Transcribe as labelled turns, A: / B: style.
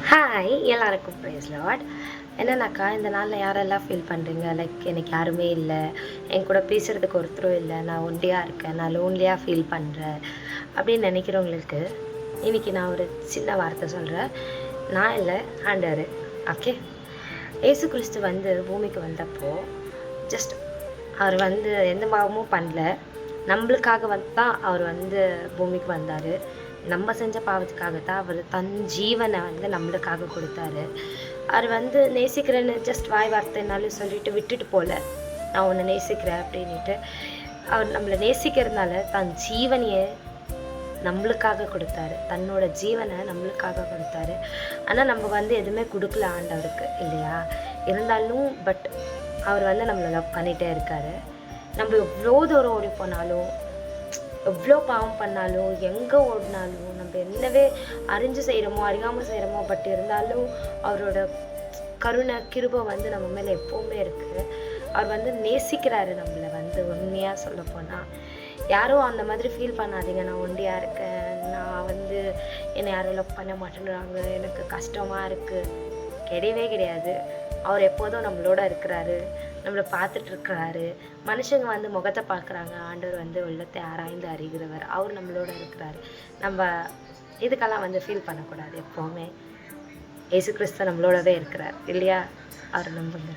A: Hi எல்லாருக்கும் price Lord. என்னன்னாக்கா, இந்த நாளில் யாரெல்லாம் ஃபீல் பண்ணுறீங்க, லைக் எனக்கு யாருமே இல்லை, என் கூட பேசுகிறதுக்கு ஒருத்தரும் இல்லை, நான் ஒண்டியாக இருக்கேன், நான் லோன்லியாக ஃபீல் பண்ணுறேன் அப்படின்னு நினைக்கிறவங்களுக்கு இன்றைக்கி நான் ஒரு சின்ன வார்த்தை சொல்கிறேன். நான் இல்லை, ஆண்டவர். ஓகே, ஏசு கிறிஸ்து வந்து பூமிக்கு வந்தப்போ ஜஸ்ட் அவர் வந்து எந்த பாவமும் பண்ணல, நம்மளுக்காக தான் அவர் வந்து பூமிக்கு வந்தார். நம்ம செஞ்ச பாவத்துக்காக தான் அவர் தன் ஜீவனை வந்து நம்மளுக்காக கொடுத்தாரு. அவர் வந்து நேசிக்கிறேன்னு ஜஸ்ட் வாய் வார்த்தைனாலும் சொல்லிட்டு விட்டுட்டு போகல, நான் உன்னை நேசிக்கிறேன் அப்படின்ட்டு. அவர் நம்மளை நேசிக்கிறதுனால தன் ஜீவனையே நம்மளுக்காக கொடுத்தாரு, தன்னோட ஜீவனை நம்மளுக்காக கொடுத்தாரு. ஆனால் நம்ம வந்து எதுவுமே கொடுக்கல ஆண்டவருக்கு, இல்லையா? இருந்தாலும் பட் அவர் வந்து நம்மளை லவ் பண்ணிகிட்டே இருக்காரு. நம்ம எவ்வளோ தூரம் ஓடி போனாலும், எவ்வளோ பாவம் பண்ணாலும், எங்கே ஓடினாலும், நம்ம என்னவே அறிஞ்சு செய்கிறோமோ அறியாமல் செய்கிறோமோ, பட் இருந்தாலும் அவரோட கருணை கிருபை வந்து நம்ம மேலே எப்போவுமே இருக்குது. அவர் வந்து நேசிக்கிறாரு நம்மளை வந்து. உண்மையாக சொல்லப்போனால் யாரும் அந்த மாதிரி ஃபீல் பண்ணாதீங்க, நான் ஒண்டியாக இருக்கேன், நான் வந்து என்னை யாரும் லவ் பண்ண மாட்டேன்றாங்க, எனக்கு கஷ்டமாக இருக்குது. கிடையவே கிடையாது. அவர் எப்போதும் நம்மளோட இருக்கிறாரு, நம்மளை பார்த்துட்ருக்கிறாரு. மனுஷங்க வந்து முகத்தை பார்க்குறாங்க, ஆண்டவர் வந்து உள்ளத்தை ஆராய்ந்து அறிகிறவர். அவர் நம்மளோட இருக்கிறாரு. நம்ம இதுக்கெல்லாம் வந்து ஃபீல் பண்ணக்கூடாது. எப்போவுமே ஏசு கிறிஸ்து நம்மளோடவே இருக்கிறார், இல்லையா? அவர் நம்புங்க.